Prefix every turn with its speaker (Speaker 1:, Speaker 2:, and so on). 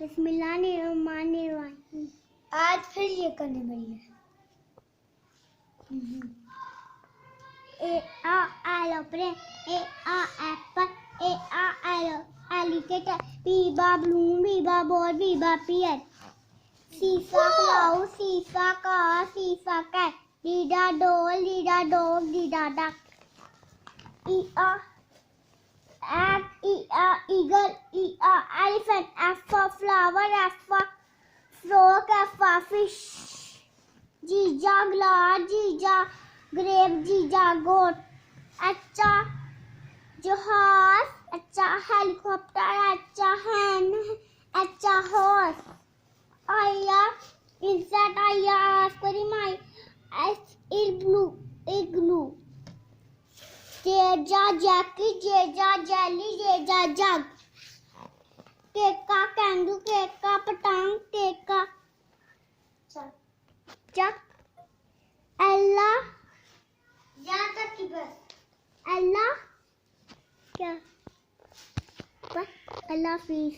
Speaker 1: बिस्मिल्लाहिर्रहमानिर्रहीम। आज फिर ये करने वाली है। A A aeroplane, A apple, A alligator, B balloon, B ball, B pear. C cloud, C car, C cat. D doll, D dog, D duck. E eagle, E elephant, F for flower, F for frog, F for fish. G glass, G grape, G goat. H horse, H helicopter, H hen, H horse. I insect, I aquarium, S igloo. J jacket, J jelly, J jug. K kangaroo, K patang, K chuck. Ella यहाँ तक की बस। अल्लाह क्या? बस अल्लाह हाफिज़।